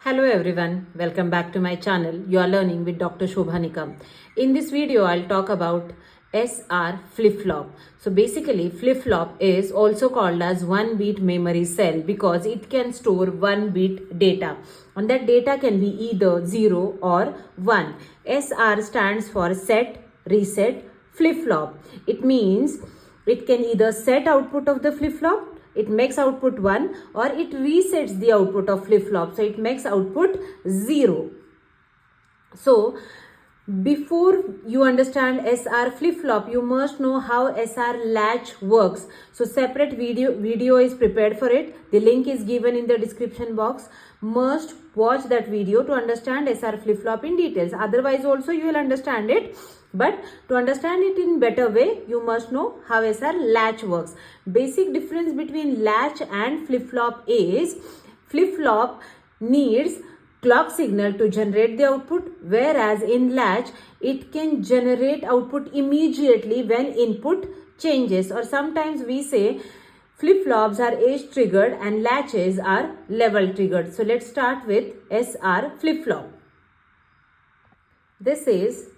Hello everyone, welcome back to my channel. You are learning with Dr. Shobha Nikam. In this video, I'll talk about SR flip-flop. So basically, flip-flop is also called as 1-bit memory cell because it can store 1-bit data. And that data can be either 0 or 1. SR stands for set, reset, flip-flop. It means it can either set output of the flip-flop, it makes output 1, or it resets the output of flip-flop. So it makes output 0. So before you understand SR flip-flop, you must know how SR latch works. So separate video is prepared for it. The link is given in the description box. Must watch that video to understand SR flip-flop in details. Otherwise also you will understand it. But to understand it in better way, you must know how SR latch works. Basic difference between latch and flip-flop is flip-flop needs clock signal to generate the output, whereas in latch it can generate output immediately when input changes, or sometimes we say flip-flops are edge triggered and latches are level triggered. So let's start with SR flip-flop. This is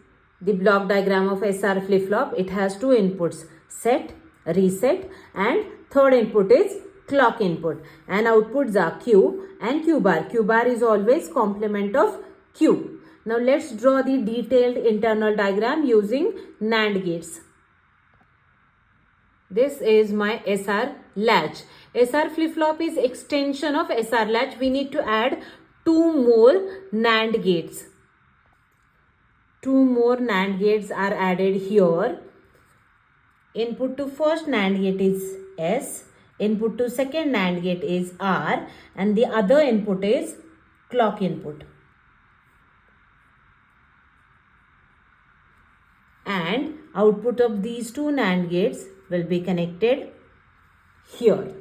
the block diagram of SR flip-flop. It has two inputs, set, reset, and third input is clock input, and outputs are Q and Q bar. Q bar is always complement of Q. Now let's draw the detailed internal diagram using NAND gates. This is my SR latch. SR flip-flop is extension of SR latch. We need to add two more NAND gates. Two more NAND gates are added here. Input to first NAND gate is S. Input to second NAND gate is R. And the other input is clock input. And output of these two NAND gates will be connected here.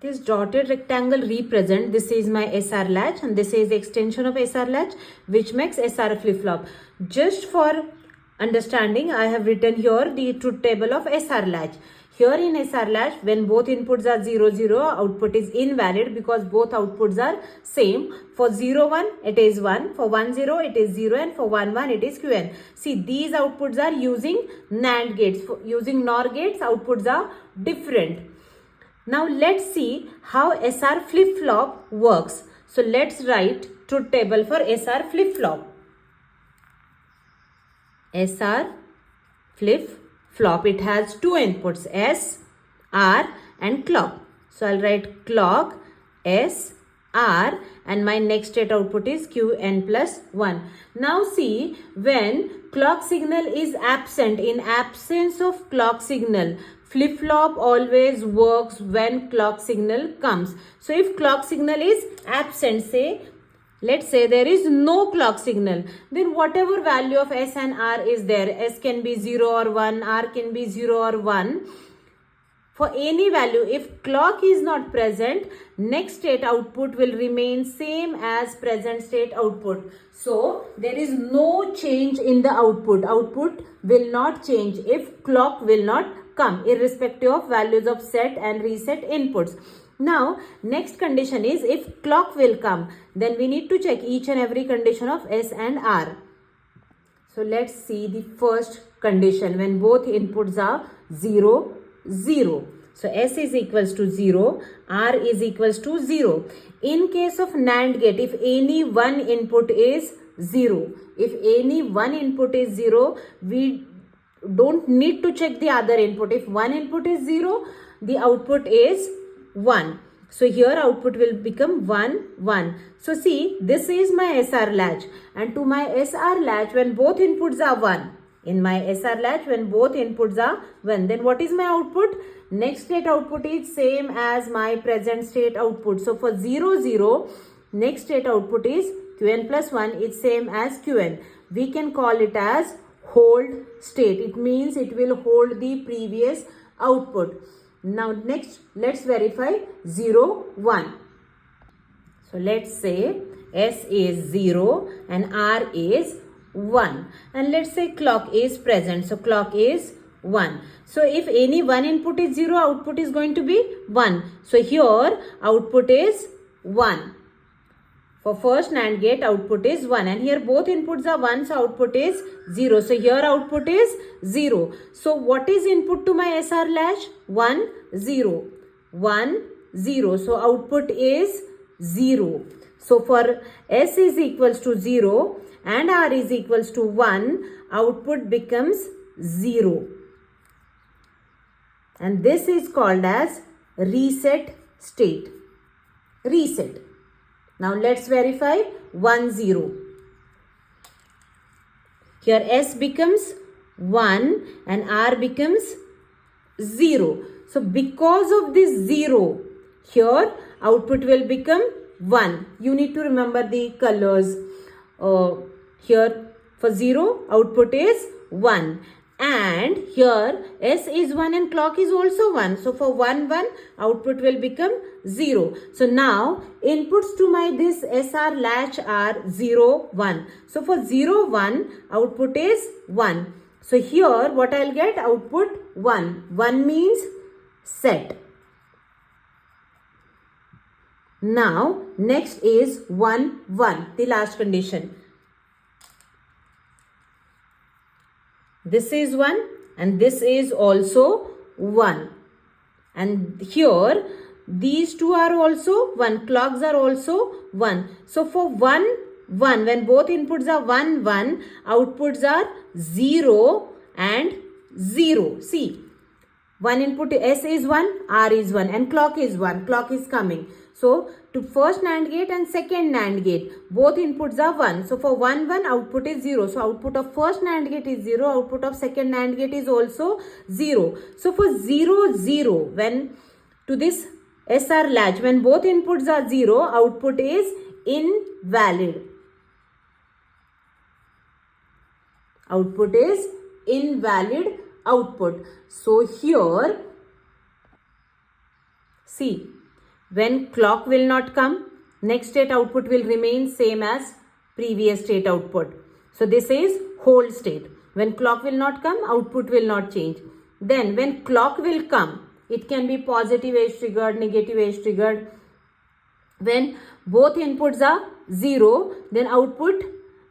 This dotted rectangle represent, this is my SR latch and this is the extension of SR latch, which makes SR flip-flop. Just for understanding, I have written here the truth table of SR latch. Here in SR latch, when both inputs are 0, 0, output is invalid because both outputs are same. For 0, 1, it is 1. For 1, 0, it is 0. And for 1, 1, it is Qn. See, these outputs are using NAND gates. For using NOR gates, outputs are different. Now let's see how SR flip-flop works. So let's write truth table for SR flip-flop. SR flip-flop. It has two inputs, S, R and clock. So I'll write clock, S, R, and my next state output is Qn plus 1. Now see, when clock signal is absent, in absence of clock signal, flip-flop always works when clock signal comes. So if clock signal is absent, let's say there is no clock signal, then whatever value of S and R is there, S can be 0 or 1, R can be 0 or 1. For any value, if clock is not present, next state output will remain same as present state output. So there is no change in the output. Output will not change if clock will not come, irrespective of values of set and reset inputs. Now, next condition is if clock will come, then we need to check each and every condition of S and R. So let's see the first condition when both inputs are 0, 0. So S is equals to 0, R is equals to 0. In case of NAND gate, if any one input is 0, if any one input is 0, we don't need to check the other input. If one input is 0, the output is 1. So here output will become 1, 1. So see, this is my SR latch, and to my SR latch, when both inputs are 1, in my SR latch, when both inputs are 1, then what is my output? Next state output is same as my present state output. So for 0, 0, next state output is Qn plus 1 is same as Qn. We can call it as hold state. It means it will hold the previous output. Now next, let's verify 0, 1. So let's say S is 0 and R is 1. And let's say clock is present. So clock is 1. So if any one input is 0, output is going to be 1. So here output is 1. For first NAND gate, output is 1. And here both inputs are 1, so output is 0. So here output is 0. So what is input to my SR latch? 1, 0. 1, 0. So output is 0. So for S is equals to 0 and R is equals to 1, output becomes 0. And this is called as reset state. Reset. Now let's verify 1, 0. Here S becomes 1 and R becomes 0. So because of this 0, here output will become 1. You need to remember the colors. Here for 0, output is 1. And here S is 1 and clock is also 1. So for 1, 1, output will become 0. So now inputs to my this SR latch are 0, 1. So for 0, 1, output is 1. So here what I'll get? Output 1. 1 means set. Now next is 1, 1, the last condition. This is 1 and this is also 1. And here these two are also 1. Clocks are also 1. So for 1, 1, when both inputs are 1, 1, outputs are 0 and 0. See, one input S is 1, R is 1 and clock is 1. Clock is coming. So to first NAND gate and second NAND gate, both inputs are 1. So for 1, 1, output is 0. So output of first NAND gate is 0. Output of second NAND gate is also 0. So for 0, 0, when to this SR latch, when both inputs are 0, output is invalid. Output is invalid output. So here, see, when clock will not come, next state output will remain same as previous state output. So this is hold state. When clock will not come, output will not change. Then when clock will come, it can be positive age triggered, negative age triggered. When both inputs are 0, then output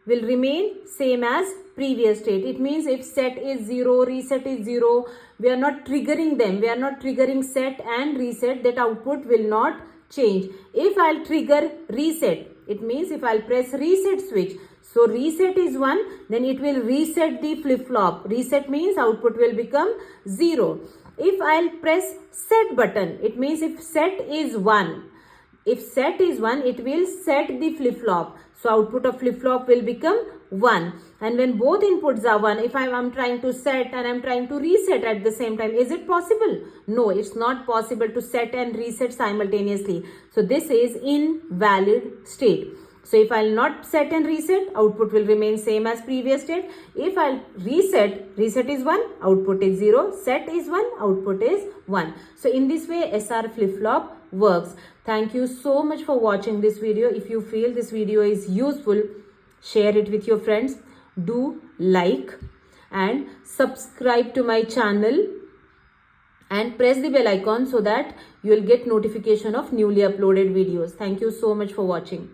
will remain same as previous state. It means if set is 0, reset is 0, we are not triggering them. We are not triggering set and reset, that output will not change. If I'll trigger reset, it means if I'll press reset switch, so reset is 1, then it will reset the flip-flop. Reset means output will become 0. If I'll press set button, it means if set is 1, if set is 1, it will set the flip-flop. So output of flip-flop will become 1. And when both inputs are 1, if I'm trying to set and I'm trying to reset at the same time, is it possible? No, it's not possible to set and reset simultaneously. So this is invalid state. So if I'll not set and reset, output will remain same as previous state. If I'll reset, reset is 1, output is 0, set is 1, output is 1. So in this way, SR flip-flop works. Thank you so much for watching this video. If you feel this video is useful, share it with your friends. Do like and subscribe to my channel and press the bell icon so that you will get notification of newly uploaded videos. Thank you so much for watching.